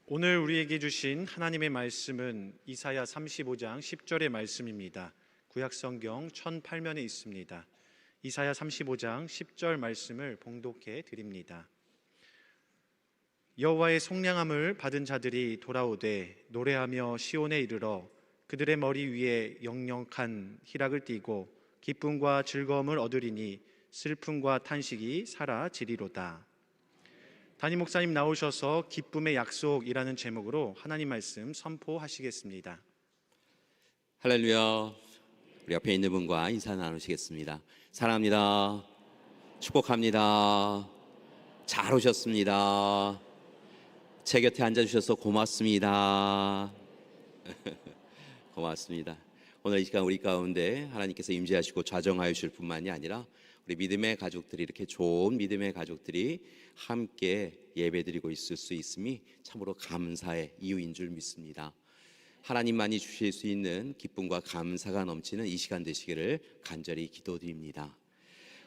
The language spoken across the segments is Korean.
오늘 우리에게 주신 하나님의 말씀은 이사야 35장 10절의 말씀입니다. 구약성경 1008면에 있습니다. 이사야 35장 10절 말씀을 봉독해 드립니다. 여호와의 속량함을 받은 자들이 돌아오되 노래하며 시온에 이르러 그들의 머리 위에 영영한 희락을 띠고 기쁨과 즐거움을 얻으리니 슬픔과 탄식이 사라지리로다. 담임 목사님 나오셔서 기쁨의 약속이라는 제목으로 하나님 말씀 선포하시겠습니다. 할렐루야. 우리 옆에 있는 분과 인사 나누시겠습니다. 사랑합니다. 축복합니다. 잘 오셨습니다. 제 곁에 앉아주셔서 고맙습니다. 고맙습니다. 오늘 이 시간 우리 가운데 하나님께서 임재하시고 좌정하여 주실 뿐만이 아니라 우리 믿음의 가족들이, 이렇게 좋은 믿음의 가족들이 함께 예배드리고 있을 수 있음이 참으로 감사의 이유인 줄 믿습니다. 하나님만이 주실 수 있는 기쁨과 감사가 넘치는 이 시간 되시기를 간절히 기도드립니다.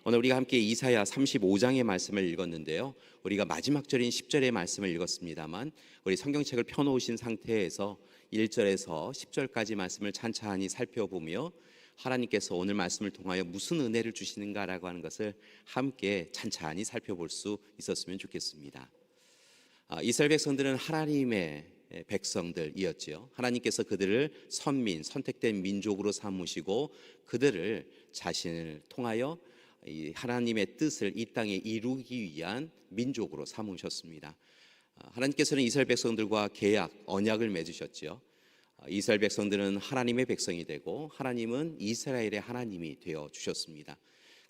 오늘 우리가 함께 이사야 35장의 말씀을 읽었는데요, 우리가 마지막 절인 10절의 말씀을 읽었습니다만 우리 성경책을 펴놓으신 상태에서 1절에서 10절까지 말씀을 찬찬히 살펴보며 하나님께서 오늘 말씀을 통하여 무슨 은혜를 주시는가라고 하는 것을 함께 찬찬히 살펴볼 수 있었으면 좋겠습니다. 이스라엘 백성들은 하나님의 백성들이었지요. 하나님께서 그들을 선민, 선택된 민족으로 삼으시고 그들을 자신을 통하여 하나님의 뜻을 이 땅에 이루기 위한 민족으로 삼으셨습니다. 하나님께서는 이스라엘 백성들과 계약, 언약을 맺으셨지요. 이스라엘 백성들은 하나님의 백성이 되고 하나님은 이스라엘의 하나님이 되어 주셨습니다.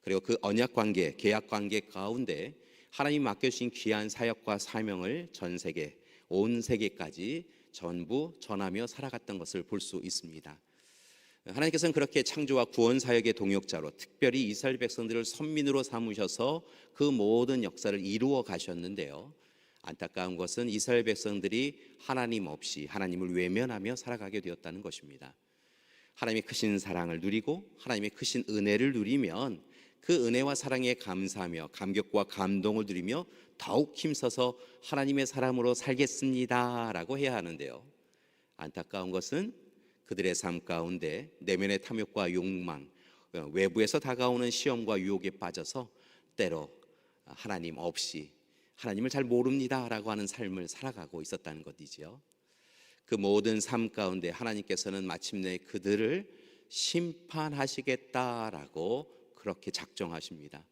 그리고 그 언약 관계, 계약 관계 가운데 하나님 맡겨주신 귀한 사역과 사명을 전 세계, 온 세계까지 전부 전하며 살아갔던 것을 볼 수 있습니다. 하나님께서는 그렇게 창조와 구원 사역의 동역자로 특별히 이스라엘 백성들을 선민으로 삼으셔서 그 모든 역사를 이루어 가셨는데요, 안타까운 것은 이스라엘 백성들이 하나님 없이 하나님을 외면하며 살아가게 되었다는 것입니다. 하나님의 크신 사랑을 누리고 하나님의 크신 은혜를 누리면 그 은혜와 사랑에 감사하며 감격과 감동을 누리며 더욱 힘써서 하나님의 사람으로 살겠습니다 라고 해야 하는데요, 안타까운 것은 그들의 삶 가운데 내면의 탐욕과 욕망, 외부에서 다가오는 시험과 유혹에 빠져서 때로 하나님 없이 하나님을 잘 모릅니다 라고 하는 삶을 살아가고 있었다는 것이지요. 그 모든 삶 가운데 하나님께서는 마침내 그들을 심판하시겠다라고 그렇게 작정하십니다.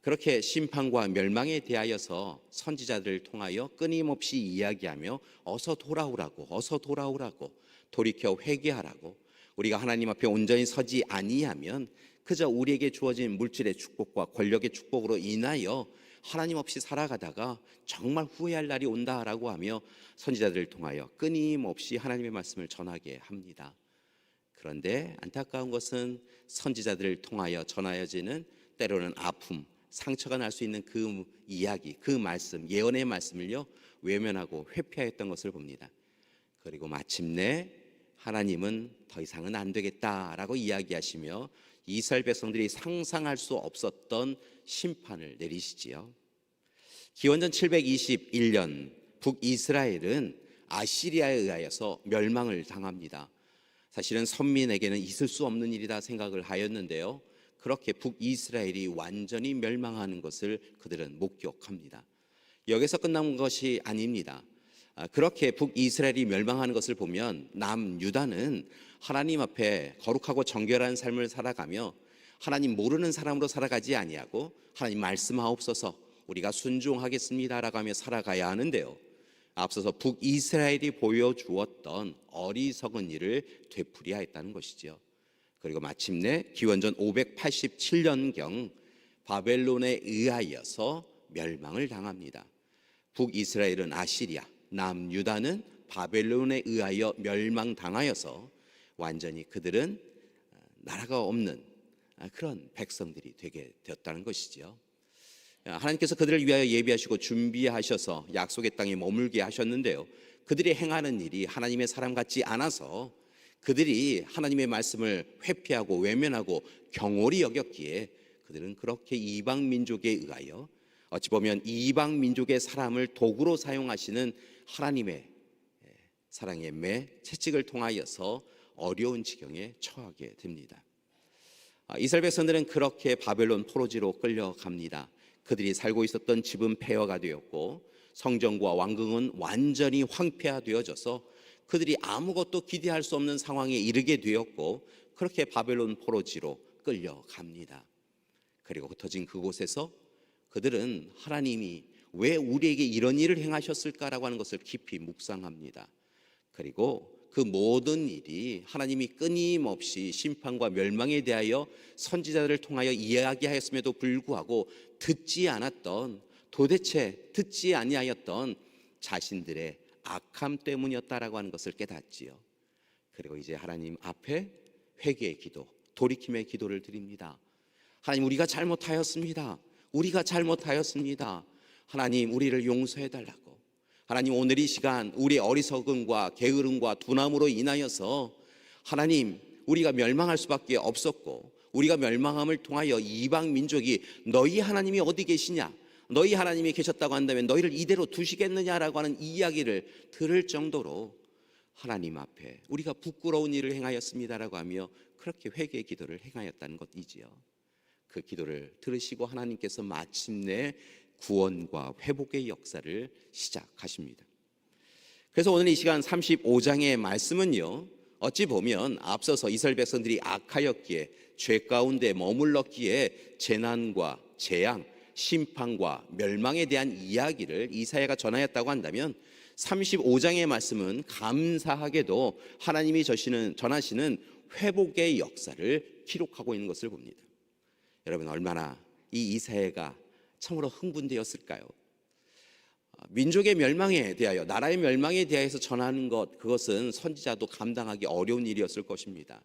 그렇게 심판과 멸망에 대하여서 선지자들을 통하여 끊임없이 이야기하며 어서 돌아오라고, 어서 돌아오라고, 돌이켜 회개하라고, 우리가 하나님 앞에 온전히 서지 아니하면 그저 우리에게 주어진 물질의 축복과 권력의 축복으로 인하여 하나님 없이 살아가다가 정말 후회할 날이 온다라고 하며 선지자들을 통하여 끊임없이 하나님의 말씀을 전하게 합니다. 그런데 안타까운 것은 선지자들을 통하여 전하여지는 때로는 아픔, 상처가 날 수 있는 그 이야기, 그 말씀, 예언의 말씀을요 외면하고 회피하였던 것을 봅니다. 그리고 마침내 하나님은 더 이상은 안 되겠다라고 이야기하시며 이스라엘 백성들이 상상할 수 없었던 심판을 내리시지요. 기원전 721년 북이스라엘은 아시리아에 의하여서 멸망을 당합니다. 사실은 선민에게는 있을 수 없는 일이다 생각을 하였는데요, 그렇게 북이스라엘이 완전히 멸망하는 것을 그들은 목격합니다. 여기서 끝난 것이 아닙니다. 그렇게 북이스라엘이 멸망하는 것을 보면 남유다는 하나님 앞에 거룩하고 정결한 삶을 살아가며 하나님 모르는 사람으로 살아가지 아니하고 하나님 말씀하옵소서 우리가 순종하겠습니다라고 하며 살아가야 하는데요, 앞서서 북이스라엘이 보여주었던 어리석은 일을 되풀이하였다는 것이죠. 그리고 마침내 기원전 587년경 바벨론에 의하여서 멸망을 당합니다. 북이스라엘은 아시리아, 남유다는 바벨론에 의하여 멸망당하여서 완전히 그들은 나라가 없는 그런 백성들이 되게 되었다는 것이죠. 하나님께서 그들을 위하여 예비하시고 준비하셔서 약속의 땅에 머물게 하셨는데요, 그들이 행하는 일이 하나님의 사람 같지 않아서 그들이 하나님의 말씀을 회피하고 외면하고 경홀히 여겼기에 그들은 그렇게 이방 민족에 의하여 어찌 보면 이방 민족의 사람을 도구로 사용하시는 하나님의 사랑의 매 채찍을 통하여서 어려운 지경에 처하게 됩니다. 이스라엘 백성들은 그렇게 바벨론 포로지로 끌려갑니다. 그들이 살고 있었던 집은 폐허가 되었고 성전과 왕궁은 완전히 황폐화되어져서 그들이 아무것도 기대할 수 없는 상황에 이르게 되었고 그렇게 바벨론 포로지로 끌려갑니다. 그리고 흩어진 그곳에서 그들은 하나님이 왜 우리에게 이런 일을 행하셨을까라고 하는 것을 깊이 묵상합니다. 그리고 그 모든 일이 하나님이 끊임없이 심판과 멸망에 대하여 선지자들을 통하여 이야기하였음에도 불구하고 도대체 듣지 아니하였던 자신들의 악함 때문이었다라고 하는 것을 깨닫지요. 그리고 이제 하나님 앞에 회개의 기도, 돌이킴의 기도를 드립니다. 하나님, 우리가 잘못하였습니다. 하나님, 우리를 용서해 달라고. 하나님, 오늘 이 시간 우리의 어리석음과 게으름과 둔함으로 인하여서 하나님, 우리가 멸망할 수밖에 없었고 우리가 멸망함을 통하여 이방 민족이 너희 하나님이 어디 계시냐, 너희 하나님이 계셨다고 한다면 너희를 이대로 두시겠느냐라고 하는 이야기를 들을 정도로 하나님 앞에 우리가 부끄러운 일을 행하였습니다라고 하며 그렇게 회개의 기도를 행하였다는 것이지요. 그 기도를 들으시고 하나님께서 마침내 구원과 회복의 역사를 시작하십니다. 그래서 오늘 이 시간 35장의 말씀은요, 어찌 보면 앞서서 이스라엘 백성들이 악하였기에 죄 가운데 머물렀기에 재난과 재앙, 심판과 멸망에 대한 이야기를 이사야가 전하였다고 한다면 35장의 말씀은 감사하게도 하나님이 전하시는 회복의 역사를 기록하고 있는 것을 봅니다. 여러분, 얼마나 이 이사야가 참으로 흥분되었을까요? 민족의 멸망에 대하여, 나라의 멸망에 대해서 전하는 것, 그것은 선지자도 감당하기 어려운 일이었을 것입니다.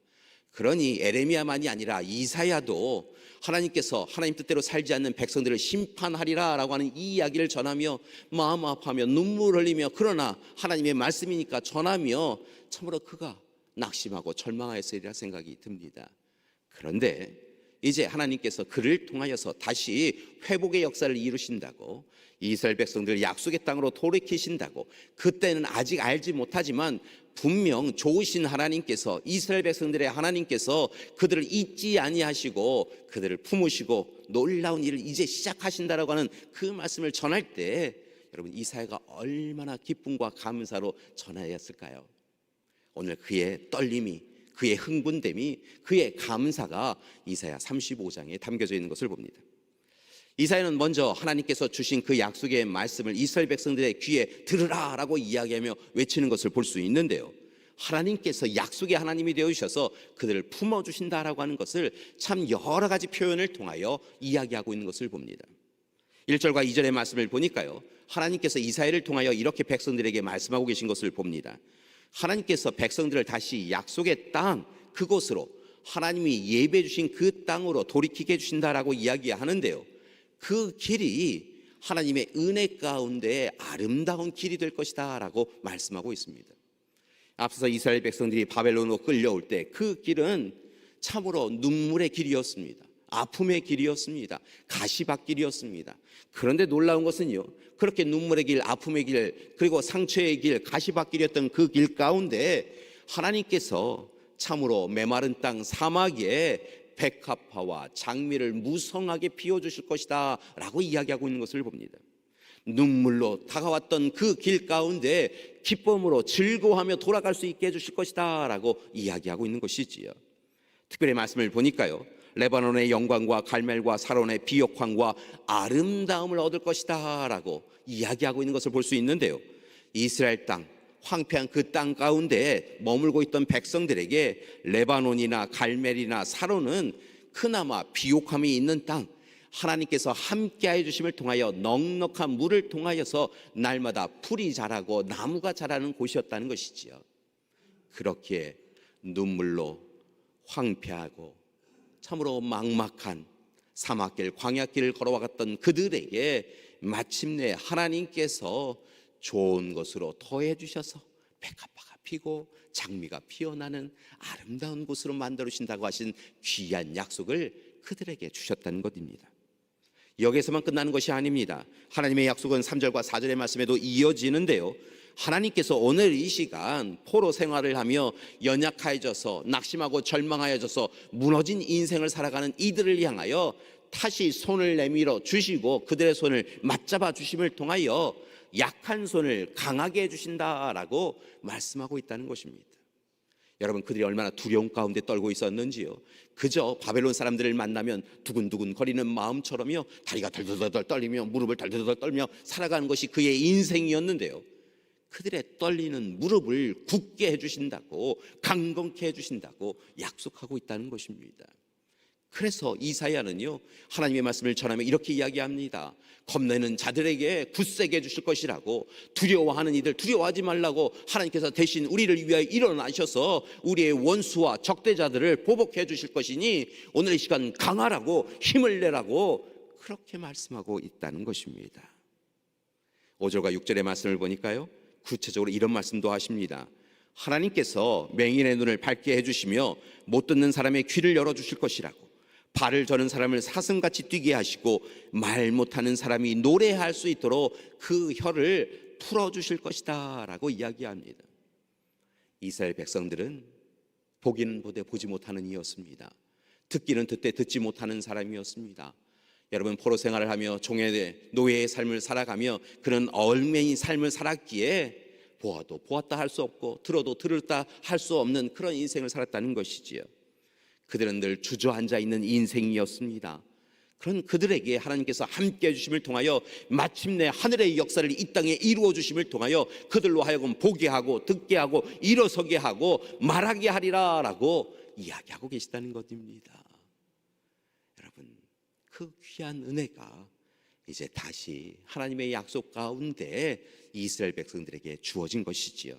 그러니 에레미야만이 아니라 이사야도 하나님께서 하나님 뜻대로 살지 않는 백성들을 심판하리라 라고 하는 이 이야기를 전하며 마음 아파하며 눈물 흘리며, 그러나 하나님의 말씀이니까 전하며 참으로 그가 낙심하고 절망하였으리라 생각이 듭니다. 그런데 이제 하나님께서 그를 통하여서 다시 회복의 역사를 이루신다고, 이스라엘 백성들을 약속의 땅으로 돌이키신다고, 그때는 아직 알지 못하지만 분명 좋으신 하나님께서, 이스라엘 백성들의 하나님께서 그들을 잊지 아니하시고 그들을 품으시고 놀라운 일을 이제 시작하신다라고 하는 그 말씀을 전할 때 여러분, 이사야가 얼마나 기쁨과 감사로 전하였을까요? 오늘 그의 떨림이, 그의 흥분됨이, 그의 감사가 이사야 35장에 담겨져 있는 것을 봅니다. 이사야는 먼저 하나님께서 주신 그 약속의 말씀을 이스라엘 백성들의 귀에 들으라 라고 이야기하며 외치는 것을 볼 수 있는데요, 하나님께서 약속의 하나님이 되어주셔서 그들을 품어주신다라고 하는 것을 참 여러 가지 표현을 통하여 이야기하고 있는 것을 봅니다. 1절과 2절의 말씀을 보니까요, 하나님께서 이사야를 통하여 이렇게 백성들에게 말씀하고 계신 것을 봅니다. 하나님께서 백성들을 다시 약속의 땅, 그곳으로, 하나님이 예배해 주신 그 땅으로 돌이키게 해주신다라고 이야기하는데요, 그 길이 하나님의 은혜 가운데 아름다운 길이 될 것이다 라고 말씀하고 있습니다. 앞서서 이스라엘 백성들이 바벨론으로 끌려올 때 그 길은 참으로 눈물의 길이었습니다. 아픔의 길이었습니다. 가시밭길이었습니다. 그런데 놀라운 것은요, 그렇게 눈물의 길, 아픔의 길, 그리고 상처의 길, 가시밭길이었던 그 길 가운데 하나님께서 참으로 메마른 땅 사막에 백합화와 장미를 무성하게 피워주실 것이다 라고 이야기하고 있는 것을 봅니다. 눈물로 다가왔던 그 길 가운데 기쁨으로 즐거워하며 돌아갈 수 있게 해주실 것이다 라고 이야기하고 있는 것이지요. 특별히 말씀을 보니까요, 레바논의 영광과 갈멜과 사론의 비옥황과 아름다움을 얻을 것이다 라고 이야기하고 있는 것을 볼 수 있는데요, 이스라엘 땅, 황폐한 그 땅 가운데 머물고 있던 백성들에게 레바논이나 갈멜이나 사론은 그나마 비옥함이 있는 땅, 하나님께서 함께하여 주심을 통하여 넉넉한 물을 통하여서 날마다 풀이 자라고 나무가 자라는 곳이었다는 것이지요. 그렇게 눈물로 황폐하고 참으로 막막한 사막길, 광야길을 걸어와갔던 그들에게 마침내 하나님께서 좋은 것으로 더해 주셔서 백합화가 피고 장미가 피어나는 아름다운 곳으로 만들어 주신다고 하신 귀한 약속을 그들에게 주셨다는 것입니다. 여기에서만 끝나는 것이 아닙니다. 하나님의 약속은 3절과 4절의 말씀에도 이어지는데요, 하나님께서 오늘 이 시간 포로 생활을 하며 연약해져서 낙심하고 절망하여져서 무너진 인생을 살아가는 이들을 향하여 다시 손을 내밀어 주시고 그들의 손을 맞잡아 주심을 통하여 약한 손을 강하게 해주신다라고 말씀하고 있다는 것입니다. 여러분, 그들이 얼마나 두려움 가운데 떨고 있었는지요. 그저 바벨론 사람들을 만나면 두근두근 거리는 마음처럼요, 다리가 덜덜덜 떨리며 무릎을 덜덜덜 떨며 살아가는 것이 그의 인생이었는데요, 그들의 떨리는 무릎을 굳게 해주신다고, 강건케 해주신다고 약속하고 있다는 것입니다. 그래서 이사야는요, 하나님의 말씀을 전하며 이렇게 이야기합니다. 겁내는 자들에게 굳세게 해주실 것이라고, 두려워하는 이들 두려워하지 말라고 하나님께서 대신 우리를 위하여 일어나셔서 우리의 원수와 적대자들을 보복해 해주실 것이니 오늘 이 시간 강하라고, 힘을 내라고 그렇게 말씀하고 있다는 것입니다. 5절과 6절의 말씀을 보니까요, 구체적으로 이런 말씀도 하십니다. 하나님께서 맹인의 눈을 밝게 해주시며 못 듣는 사람의 귀를 열어주실 것이라고, 발을 저는 사람을 사슴같이 뛰게 하시고 말 못하는 사람이 노래할 수 있도록 그 혀를 풀어주실 것이다 라고 이야기합니다. 이스라엘 백성들은 보기는 보되 보지 못하는 이였습니다. 듣기는 듣되 듣지 못하는 사람이었습니다. 여러분, 포로 생활을 하며 종의 노예의 삶을 살아가며 그런 얼매인 삶을 살았기에 보아도 보았다 할 수 없고 들어도 들었다 할 수 없는 그런 인생을 살았다는 것이지요. 그들은 늘 주저앉아 있는 인생이었습니다. 그런 그들에게 하나님께서 함께 해주심을 통하여 마침내 하늘의 역사를 이 땅에 이루어 주심을 통하여 그들로 하여금 보게 하고 듣게 하고 일어서게 하고 말하게 하리라 라고 이야기하고 계시다는 것입니다. 여러분, 그 귀한 은혜가 이제 다시 하나님의 약속 가운데 이스라엘 백성들에게 주어진 것이지요.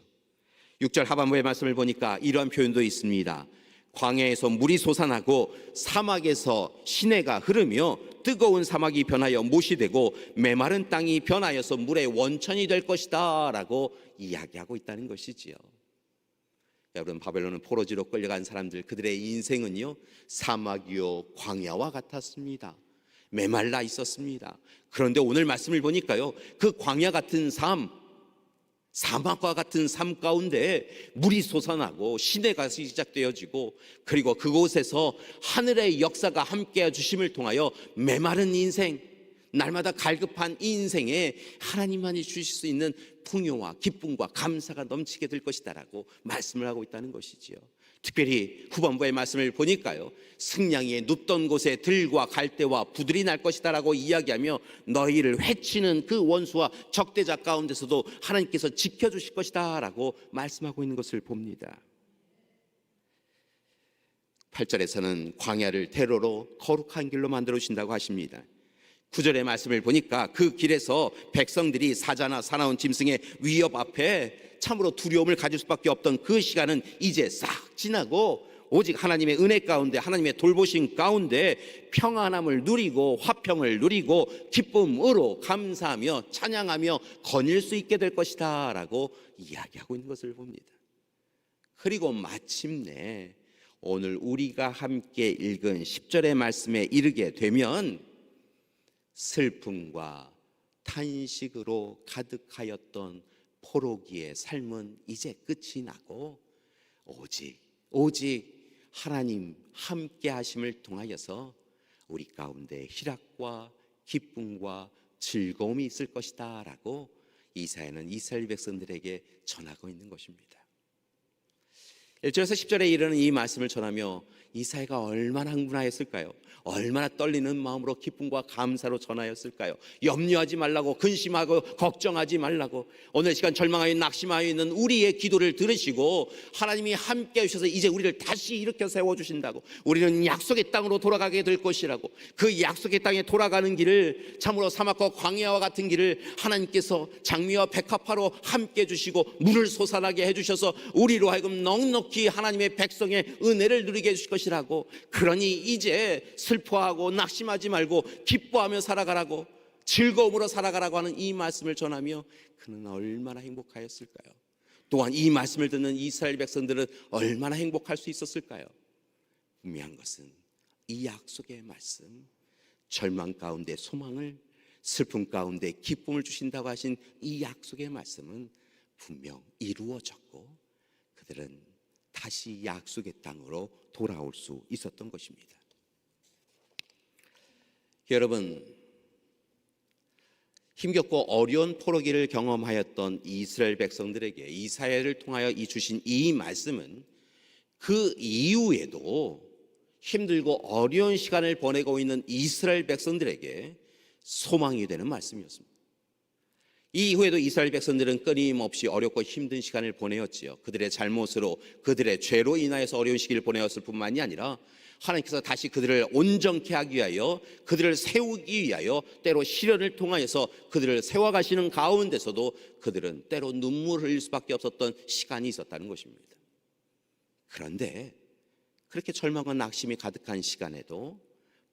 6절 하반부의 말씀을 보니까 이러한 표현도 있습니다. 광야에서 물이 솟아나고 사막에서 시내가 흐르며 뜨거운 사막이 변하여 못이 되고 메마른 땅이 변하여서 물의 원천이 될 것이다 라고 이야기하고 있다는 것이지요. 여러분, 바벨론은 포로지로 끌려간 사람들, 그들의 인생은요, 사막이요 광야와 같았습니다. 메말라 있었습니다. 그런데 오늘 말씀을 보니까요, 그 광야 같은 삶, 사막과 같은 삶 가운데 물이 솟아나고 시내가 시작되어지고, 그리고 그곳에서 하늘의 역사가 함께해 주심을 통하여 메마른 인생, 날마다 갈급한 이 인생에 하나님만이 주실 수 있는 풍요와 기쁨과 감사가 넘치게 될 것이다 라고 말씀을 하고 있다는 것이지요. 특별히 후반부의 말씀을 보니까요, 승냥이의 눕던 곳에 들과 갈대와 부들이 날 것이다 라고 이야기하며 너희를 해치는 그 원수와 적대자 가운데서도 하나님께서 지켜주실 것이다 라고 말씀하고 있는 것을 봅니다. 8절에서는 광야를 대로로 거룩한 길로 만들어 주신다고 하십니다. 9절의 말씀을 보니까 그 길에서 백성들이 사자나 사나운 짐승의 위협 앞에 참으로 두려움을 가질 수밖에 없던 그 시간은 이제 싹 지나고 오직 하나님의 은혜 가운데, 하나님의 돌보심 가운데 평안함을 누리고 화평을 누리고 기쁨으로 감사하며 찬양하며 거닐 수 있게 될 것이다 라고 이야기하고 있는 것을 봅니다. 그리고 마침내 오늘 우리가 함께 읽은 10절의 말씀에 이르게 되면 슬픔과 탄식으로 가득하였던 포로기의 삶은 이제 끝이 나고 오직 하나님 함께 하심을 통하여서 우리 가운데 희락과 기쁨과 즐거움이 있을 것이다 라고 이사야는 이스라엘 백성들에게 전하고 있는 것입니다. 1절에서 10절에 이르는 이 말씀을 전하며 이사야가 얼마나 흥분하였을까요? 얼마나 떨리는 마음으로 기쁨과 감사로 전하였을까요? 염려하지 말라고, 근심하고 걱정하지 말라고, 오늘 시간 절망하여 낙심하여 있는 우리의 기도를 들으시고 하나님이 함께 하셔서 이제 우리를 다시 일으켜 세워주신다고, 우리는 약속의 땅으로 돌아가게 될 것이라고, 그 약속의 땅에 돌아가는 길을 참으로 사막과 광야와 같은 길을 하나님께서 장미와 백합화로 함께 해주시고 물을 솟아나게 해주셔서 우리로 하여금 넉넉히 하나님의 백성의 은혜를 누리게 해주실 것이라고, 그러니 이제 슬퍼하고 낙심하지 말고 기뻐하며 살아가라고, 즐거움으로 살아가라고 하는 이 말씀을 전하며 그는 얼마나 행복하였을까요? 또한 이 말씀을 듣는 이스라엘 백성들은 얼마나 행복할 수 있었을까요? 분명한 것은 이 약속의 말씀, 절망 가운데 소망을, 슬픔 가운데 기쁨을 주신다고 하신 이 약속의 말씀은 분명 이루어졌고 그들은 다시 약속의 땅으로 돌아올 수 있었던 것입니다. 여러분, 힘겹고 어려운 포로기를 경험하였던 이스라엘 백성들에게 이사야를 통하여 주신 이 말씀은 그 이후에도 힘들고 어려운 시간을 보내고 있는 이스라엘 백성들에게 소망이 되는 말씀이었습니다. 이 이후에도 이스라엘 백성들은 끊임없이 어렵고 힘든 시간을 보내었지요. 그들의 잘못으로, 그들의 죄로 인하여서 어려운 시기를 보내었을 뿐만이 아니라 하나님께서 다시 그들을 온전케 하기 위하여, 그들을 세우기 위하여 때로 시련을 통하여서 그들을 세워가시는 가운데서도 그들은 때로 눈물을 흘릴 수밖에 없었던 시간이 있었다는 것입니다. 그런데 그렇게 절망과 낙심이 가득한 시간에도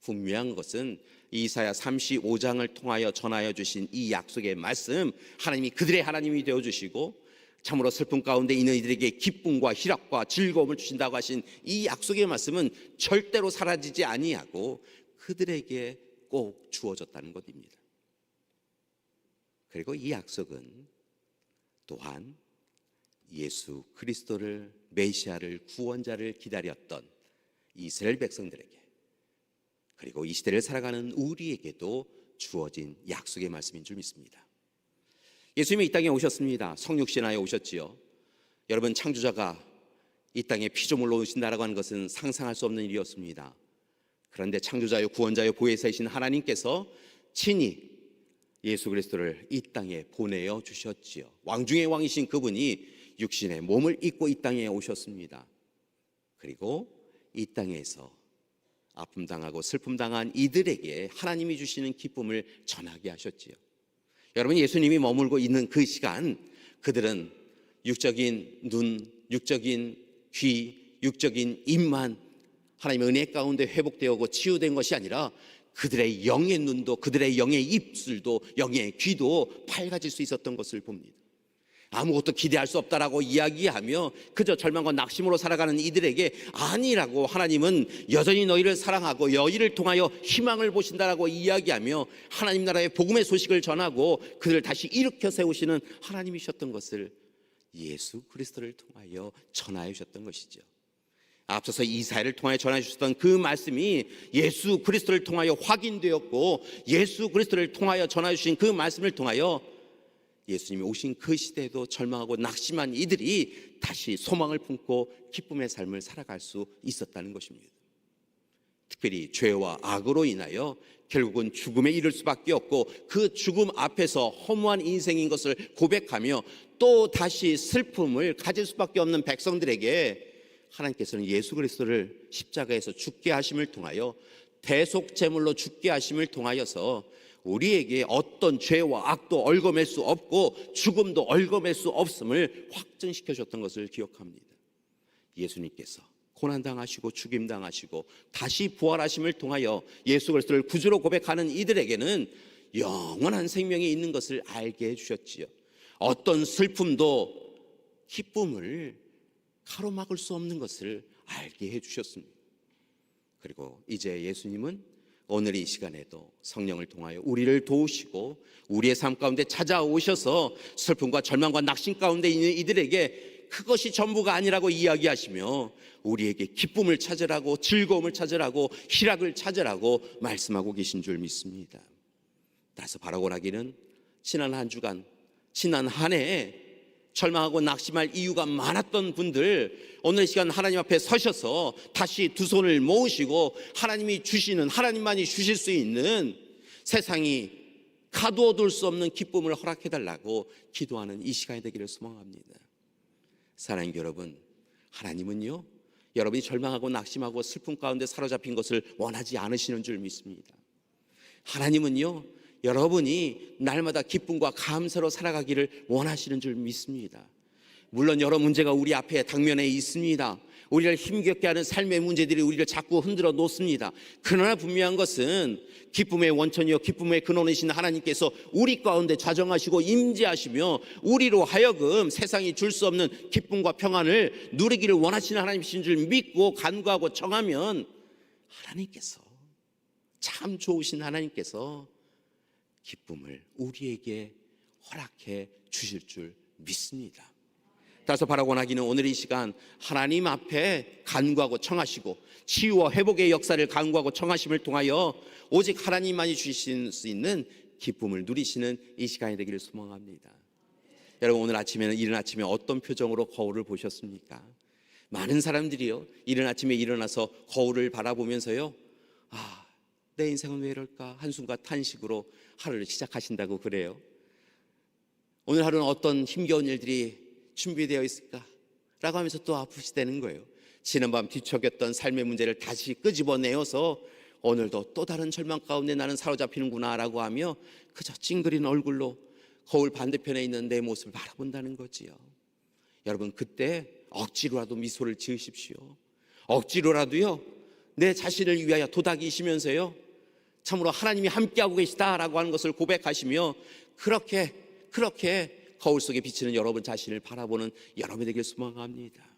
분명한 것은 이사야 35장을 통하여 전하여 주신 이 약속의 말씀, 하나님이 그들의 하나님이 되어주시고 참으로 슬픔 가운데 있는 이들에게 기쁨과 희락과 즐거움을 주신다고 하신 이 약속의 말씀은 절대로 사라지지 아니하고 그들에게 꼭 주어졌다는 것입니다. 그리고 이 약속은 또한 예수 그리스도를, 메시아를, 구원자를 기다렸던 이스라엘 백성들에게, 그리고 이 시대를 살아가는 우리에게도 주어진 약속의 말씀인 줄 믿습니다. 예수님이 이 땅에 오셨습니다. 성육신하여 오셨지요. 여러분, 창조자가 이 땅에 피조물로 오신다라고 하는 것은 상상할 수 없는 일이었습니다. 그런데 창조자요 구원자요 보혜사이신 하나님께서 친히 예수 그리스도를 이 땅에 보내어 주셨지요. 왕 중의 왕이신 그분이 육신의 몸을 입고 이 땅에 오셨습니다. 그리고 이 땅에서 아픔 당하고 슬픔 당한 이들에게 하나님이 주시는 기쁨을 전하게 하셨지요. 여러분, 예수님이 머물고 있는 그 시간, 그들은 육적인 눈, 육적인 귀, 육적인 입만 하나님의 은혜 가운데 회복되었고 치유된 것이 아니라 그들의 영의 눈도, 그들의 영의 입술도, 영의 귀도 밝아질 수 있었던 것을 봅니다. 아무것도 기대할 수 없다라고 이야기하며 그저 절망과 낙심으로 살아가는 이들에게 아니라고, 하나님은 여전히 너희를 사랑하고 너희를 통하여 희망을 보신다라고 이야기하며 하나님 나라의 복음의 소식을 전하고 그들을 다시 일으켜 세우시는 하나님이셨던 것을 예수 그리스도를 통하여 전하여 주셨던 것이죠. 앞서서 이사야를 통하여 전해 주셨던 그 말씀이 예수 그리스도를 통하여 확인되었고, 예수 그리스도를 통하여 전해 주신 그 말씀을 통하여 예수님이 오신 그 시대에도 절망하고 낙심한 이들이 다시 소망을 품고 기쁨의 삶을 살아갈 수 있었다는 것입니다. 특별히 죄와 악으로 인하여 결국은 죽음에 이를 수밖에 없고 그 죽음 앞에서 허무한 인생인 것을 고백하며 또 다시 슬픔을 가질 수밖에 없는 백성들에게 하나님께서는 예수 그리스도를 십자가에서 죽게 하심을 통하여, 대속 제물로 죽게 하심을 통하여서 우리에게 어떤 죄와 악도 얽어맬 수 없고 죽음도 얽어맬 수 없음을 확증시켜 줬던 것을 기억합니다. 예수님께서 고난당하시고 죽임당하시고 다시 부활하심을 통하여 예수 그리스도를 구주로 고백하는 이들에게는 영원한 생명이 있는 것을 알게 해주셨지요. 어떤 슬픔도 기쁨을 가로막을 수 없는 것을 알게 해주셨습니다. 그리고 이제 예수님은 오늘 이 시간에도 성령을 통하여 우리를 도우시고 우리의 삶 가운데 찾아오셔서 슬픔과 절망과 낙심 가운데 있는 이들에게 그것이 전부가 아니라고 이야기하시며 우리에게 기쁨을 찾으라고, 즐거움을 찾으라고, 희락을 찾으라고 말씀하고 계신 줄 믿습니다. 따라서 바라고 하기는 지난 한 주간, 지난 한 해에 절망하고 낙심할 이유가 많았던 분들, 오늘 이 시간 하나님 앞에 서셔서 다시 두 손을 모으시고 하나님이 주시는, 하나님만이 주실 수 있는 세상이 가두어둘 수 없는 기쁨을 허락해달라고 기도하는 이 시간이 되기를 소망합니다. 사랑하는 여러분, 하나님은요, 여러분이 절망하고 낙심하고 슬픔 가운데 사로잡힌 것을 원하지 않으시는 줄 믿습니다. 하나님은요, 여러분이 날마다 기쁨과 감사로 살아가기를 원하시는 줄 믿습니다. 물론 여러 문제가 우리 앞에 당면에 있습니다. 우리를 힘겹게 하는 삶의 문제들이 우리를 자꾸 흔들어 놓습니다. 그러나 분명한 것은 기쁨의 원천이요 기쁨의 근원이신 하나님께서 우리 가운데 좌정하시고 임재하시며 우리로 하여금 세상이 줄 수 없는 기쁨과 평안을 누리기를 원하시는 하나님이신 줄 믿고 간구하고 청하면 하나님께서 참 좋으신 하나님께서 기쁨을 우리에게 허락해 주실 줄 믿습니다. 따라서 바라고 나기는 오늘 이 시간 하나님 앞에 간구하고 청하시고 치유와 회복의 역사를 간구하고 청하심을 통하여 오직 하나님만이 주실 수 있는 기쁨을 누리시는 이 시간이 되기를 소망합니다. 여러분, 오늘 아침에는 이른 아침에 어떤 표정으로 거울을 보셨습니까? 많은 사람들이요, 이른 아침에 일어나서 거울을 바라보면서요, 내 인생은 왜 이럴까 한숨과 탄식으로 하루를 시작하신다고 그래요. 오늘 하루는 어떤 힘겨운 일들이 준비되어 있을까? 라고 하면서 또 아프시다는 거예요. 지난밤 뒤척였던 삶의 문제를 다시 끄집어내어서 오늘도 또 다른 절망 가운데 나는 사로잡히는구나 라고 하며 그저 찡그린 얼굴로 거울 반대편에 있는 내 모습을 바라본다는 거지요. 여러분, 그때 억지로라도 미소를 지으십시오. 억지로라도요, 내 자신을 위하여 도닥이시면서요, 참으로 하나님이 함께하고 계시다라고 하는 것을 고백하시며 그렇게 거울 속에 비치는 여러분 자신을 바라보는 여러분이 되길 소망합니다.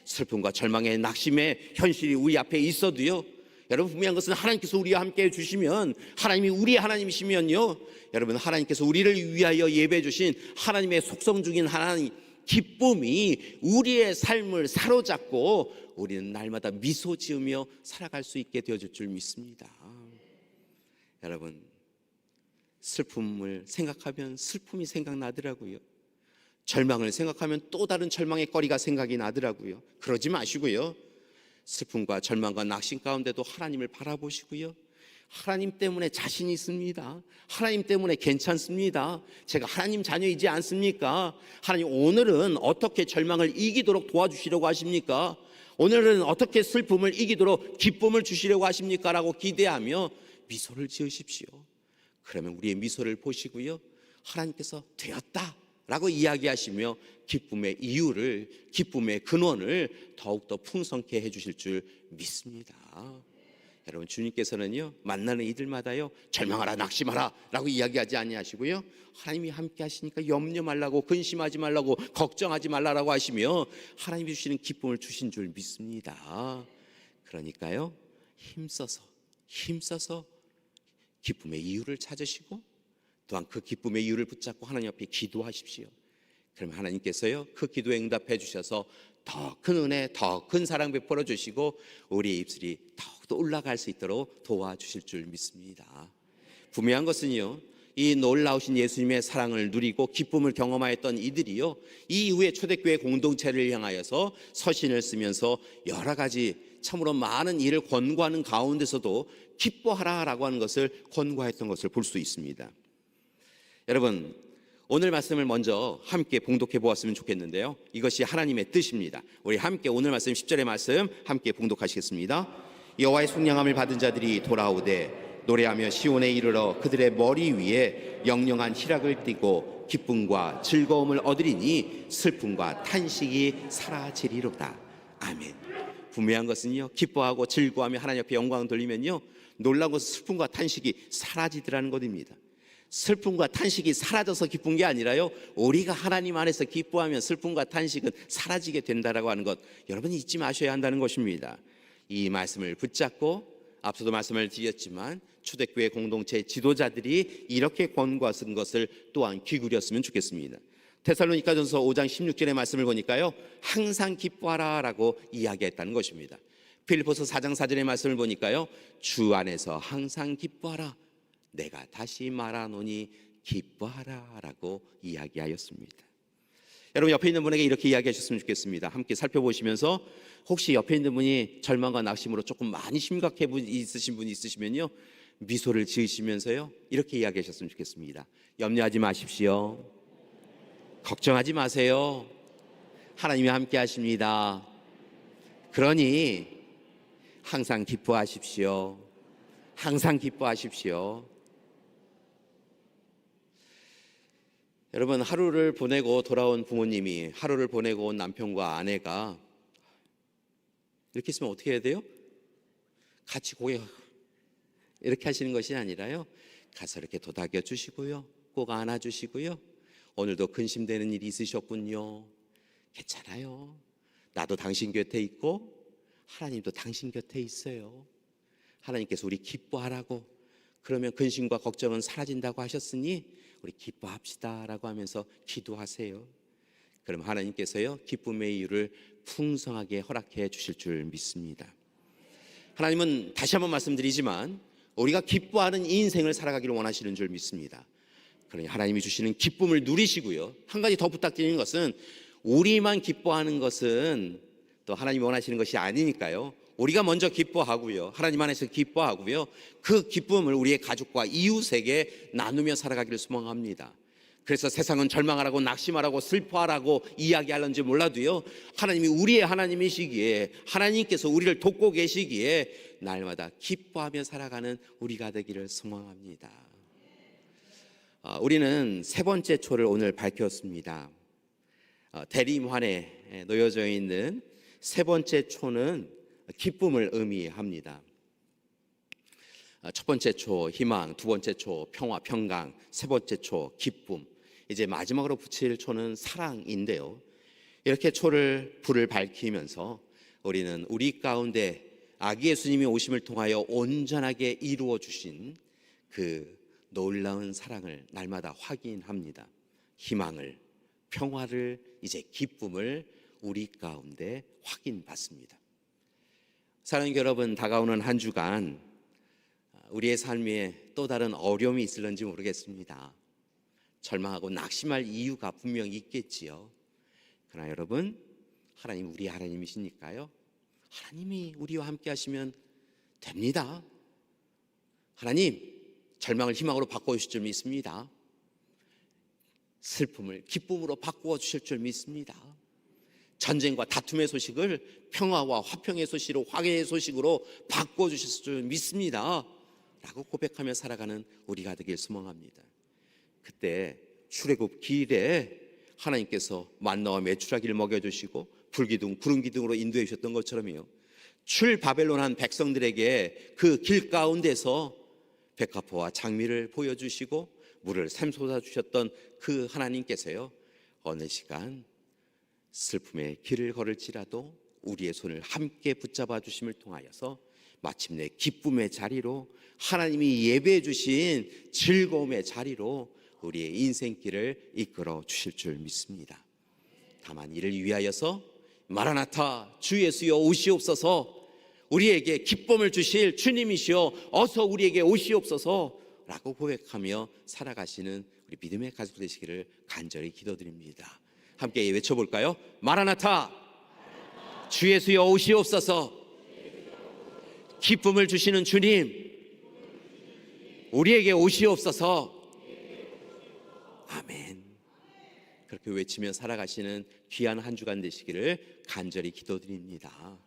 슬픔과 절망의 낙심의 현실이 우리 앞에 있어도요, 여러분, 분명한 것은 하나님께서 우리와 함께 해주시면, 하나님이 우리의 하나님이시면요, 여러분, 하나님께서 우리를 위하여 예배해 주신 하나님의 속성 중인 하나님 기쁨이 우리의 삶을 사로잡고 우리는 날마다 미소 지으며 살아갈 수 있게 되어줄 줄 믿습니다. 여러분, 슬픔을 생각하면 슬픔이 생각나더라고요. 절망을 생각하면 또 다른 절망의 거리가 생각이 나더라고요. 그러지 마시고요, 슬픔과 절망과 낙심 가운데도 하나님을 바라보시고요, 하나님 때문에 자신이 있습니다. 하나님 때문에 괜찮습니다. 제가 하나님 자녀이지 않습니까? 하나님, 오늘은 어떻게 절망을 이기도록 도와주시려고 하십니까? 오늘은 어떻게 슬픔을 이기도록 기쁨을 주시려고 하십니까? 라고 기대하며 미소를 지으십시오. 그러면 우리의 미소를 보시고요, 하나님께서 되었다 라고 이야기하시며 기쁨의 이유를, 기쁨의 근원을 더욱더 풍성케 해주실 줄 믿습니다. 여러분, 주님께서는요, 만나는 이들마다요, 절망하라 낙심하라 라고 이야기하지 아니하시고요, 하나님이 함께 하시니까 염려 말라고, 근심하지 말라고, 걱정하지 말라라고 하시며 하나님이 주시는 기쁨을 주신 줄 믿습니다. 그러니까요, 힘써서 기쁨의 이유를 찾으시고 또한 그 기쁨의 이유를 붙잡고 하나님 앞에 기도하십시오. 그러면 하나님께서요, 그 기도에 응답해 주셔서 더 큰 은혜, 더 큰 사랑 베풀어 주시고 우리의 입술이 더욱더 올라갈 수 있도록 도와주실 줄 믿습니다. 분명한 것은요, 이 놀라우신 예수님의 사랑을 누리고 기쁨을 경험하였던 이들이요, 이 이후에 초대교회 공동체를 향하여서 서신을 쓰면서 여러 가지 참으로 많은 일을 권고하는 가운데서도 기뻐하라라고 하는 것을 권고했던 것을 볼 수 있습니다. 여러분, 오늘 말씀을 먼저 함께 봉독해 보았으면 좋겠는데요, 이것이 하나님의 뜻입니다. 우리 함께 오늘 말씀 10절의 말씀 함께 봉독하시겠습니다. 여호와의 속량함을 받은 자들이 돌아오되 노래하며 시온에 이르러 그들의 머리 위에 영영한 희락을 띠고 기쁨과 즐거움을 얻으리니 슬픔과 탄식이 사라지리로다. 아멘. 분명한 것은요, 기뻐하고 즐거워하며 하나님 앞에 영광을 돌리면요, 놀라운 것은 슬픔과 탄식이 사라지더라는 것입니다. 슬픔과 탄식이 사라져서 기쁜 게 아니라요, 우리가 하나님 안에서 기뻐하면 슬픔과 탄식은 사라지게 된다라고 하는 것, 여러분이 잊지 마셔야 한다는 것입니다. 이 말씀을 붙잡고 앞서도 말씀을 드렸지만 초대교회 공동체 지도자들이 이렇게 권고하신 것을 또한 귀구렸으면 좋겠습니다. 데살로니가전서 5장 16절의 말씀을 보니까요, 항상 기뻐하라 라고 이야기했다는 것입니다. 필리포서 4장 4절의 말씀을 보니까요, 주 안에서 항상 기뻐하라, 내가 다시 말하노니 기뻐하라 라고 이야기하였습니다. 여러분, 옆에 있는 분에게 이렇게 이야기하셨으면 좋겠습니다. 함께 살펴보시면서 혹시 옆에 있는 분이 절망과 낙심으로 조금 많이 심각해 있으신 분이 있으시면요, 미소를 지으시면서요, 이렇게 이야기하셨으면 좋겠습니다. 염려하지 마십시오. 걱정하지 마세요. 하나님이 함께 하십니다. 그러니 항상 기뻐하십시오. 항상 기뻐하십시오. 여러분, 하루를 보내고 돌아온 부모님이, 하루를 보내고 온 남편과 아내가 이렇게 있으면 어떻게 해야 돼요? 같이 고개 이렇게 하시는 것이 아니라요, 가서 이렇게 도닥여 주시고요, 꼭 안아 주시고요, 오늘도 근심되는 일이 있으셨군요, 괜찮아요, 나도 당신 곁에 있고 하나님도 당신 곁에 있어요, 하나님께서 우리 기뻐하라고, 그러면 근심과 걱정은 사라진다고 하셨으니 우리 기뻐합시다라고 하면서 기도하세요. 그럼 하나님께서요 기쁨의 이유를 풍성하게 허락해 주실 줄 믿습니다. 하나님은 다시 한번 말씀드리지만 우리가 기뻐하는 이 인생을 살아가기를 원하시는 줄 믿습니다. 그러니 하나님이 주시는 기쁨을 누리시고요, 한 가지 더 부탁드리는 것은 우리만 기뻐하는 것은 또 하나님이 원하시는 것이 아니니까요, 우리가 먼저 기뻐하고요, 하나님 안에서 기뻐하고요, 그 기쁨을 우리의 가족과 이웃에게 나누며 살아가기를 소망합니다. 그래서 세상은 절망하라고 낙심하라고 슬퍼하라고 이야기하는지 몰라도요, 하나님이 우리의 하나님이시기에, 하나님께서 우리를 돕고 계시기에 날마다 기뻐하며 살아가는 우리가 되기를 소망합니다. 우리는 세 번째 초를 오늘 밝혔습니다. 대림환에 놓여져 있는 세 번째 초는 기쁨을 의미합니다. 첫 번째 초 희망, 두 번째 초 평화, 평강, 세 번째 초 기쁨, 이제 마지막으로 붙일 초는 사랑인데요, 이렇게 불을 밝히면서 우리는 우리 가운데 아기 예수님이 오심을 통하여 온전하게 이루어 주신 그 놀라운 사랑을 날마다 확인합니다. 희망을, 평화를, 이제 기쁨을 우리 가운데 확인받습니다. 사랑하는 여러분, 다가오는 한 주간 우리의 삶에 또 다른 어려움이 있을는지 모르겠습니다. 절망하고 낙심할 이유가 분명히 있겠지요. 그러나 여러분, 하나님 우리 하나님이시니까요, 하나님이 우리와 함께 하시면 됩니다. 하나님 절망을 희망으로 바꿔주실 줄 믿습니다. 슬픔을 기쁨으로 바꾸어 주실 줄 믿습니다. 전쟁과 다툼의 소식을 평화와 화평의 소식으로, 화해의 소식으로 바꾸어 주실 줄 믿습니다 라고 고백하며 살아가는 우리가 되길 소망합니다. 그때 출애굽 길에 하나님께서 만나와 메추라기를 먹여주시고 불기둥, 구름 기둥으로 인도해 주셨던 것처럼요, 출바벨론한 백성들에게 그 길 가운데서 백합화와 장미를 보여주시고 물을 샘솟아 주셨던 그 하나님께서요, 어느 시간 슬픔의 길을 걸을지라도 우리의 손을 함께 붙잡아 주심을 통하여서 마침내 기쁨의 자리로, 하나님이 예배해 주신 즐거움의 자리로 우리의 인생길을 이끌어 주실 줄 믿습니다. 다만 이를 위하여서 마라나타 주 예수여 오시옵소서, 우리에게 기쁨을 주실 주님이시여 어서 우리에게 오시옵소서 라고 고백하며 살아가시는 우리 믿음의 가족 되시기를 간절히 기도드립니다. 함께 외쳐볼까요? 마라나타 주 예수여 오시옵소서. 기쁨을 주시는 주님 우리에게 오시옵소서. 아멘. 그렇게 외치며 살아가시는 귀한 한 주간 되시기를 간절히 기도드립니다.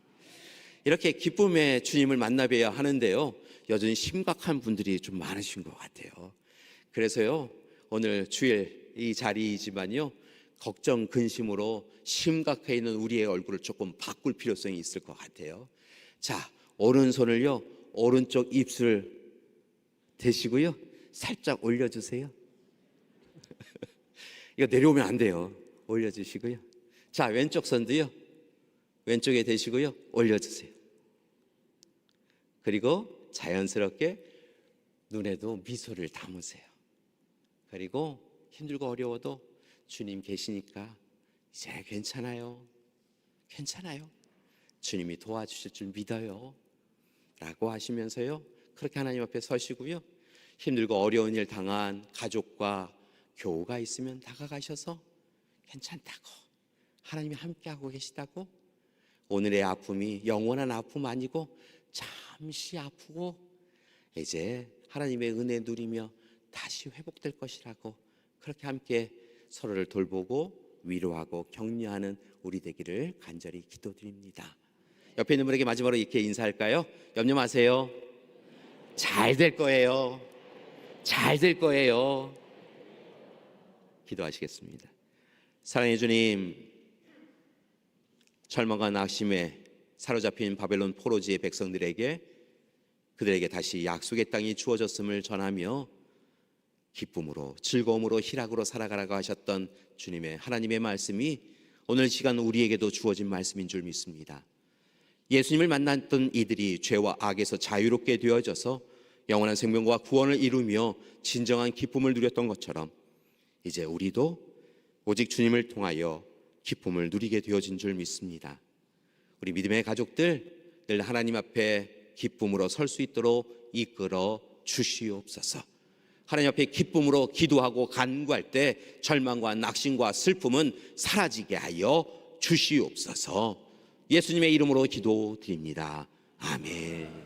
이렇게 기쁨의 주님을 만나뵈야 하는데요, 여전히 심각한 분들이 좀 많으신 것 같아요. 그래서요, 오늘 주일 이 자리이지만요, 걱정, 근심으로 심각해 있는 우리의 얼굴을 조금 바꿀 필요성이 있을 것 같아요. 자, 오른손을요 오른쪽 입술 대시고요 살짝 올려주세요. 이거 내려오면 안 돼요. 올려주시고요. 자, 왼쪽 손도요 왼쪽에 대시고요 올려주세요. 그리고 자연스럽게 눈에도 미소를 담으세요. 그리고 힘들고 어려워도 주님 계시니까 이제 괜찮아요. 괜찮아요. 주님이 도와주실 줄 믿어요 라고 하시면서요 그렇게 하나님 앞에 서시고요, 힘들고 어려운 일 당한 가족과 교우가 있으면 다가가셔서 괜찮다고, 하나님이 함께하고 계시다고, 오늘의 아픔이 영원한 아픔 아니고 잠시 아프고 이제 하나님의 은혜 누리며 다시 회복될 것이라고, 그렇게 함께 서로를 돌보고 위로하고 격려하는 우리 되기를 간절히 기도드립니다. 옆에 있는 분에게 마지막으로 이렇게 인사할까요? 염려 마세요. 잘 될 거예요. 잘 될 거예요. 기도하시겠습니다. 사랑해 주님, 절망과 낙심에 사로잡힌 바벨론 포로지의 백성들에게, 그들에게 다시 약속의 땅이 주어졌음을 전하며 기쁨으로, 즐거움으로, 희락으로 살아가라고 하셨던 주님의, 하나님의 말씀이 오늘 시간 우리에게도 주어진 말씀인 줄 믿습니다. 예수님을 만났던 이들이 죄와 악에서 자유롭게 되어져서 영원한 생명과 구원을 이루며 진정한 기쁨을 누렸던 것처럼 이제 우리도 오직 주님을 통하여 기쁨을 누리게 되어진 줄 믿습니다. 우리 믿음의 가족들 늘 하나님 앞에 기쁨으로 설 수 있도록 이끌어 주시옵소서. 하나님 앞에 기쁨으로 기도하고 간구할 때 절망과 낙심과 슬픔은 사라지게 하여 주시옵소서. 예수님의 이름으로 기도드립니다. 아멘.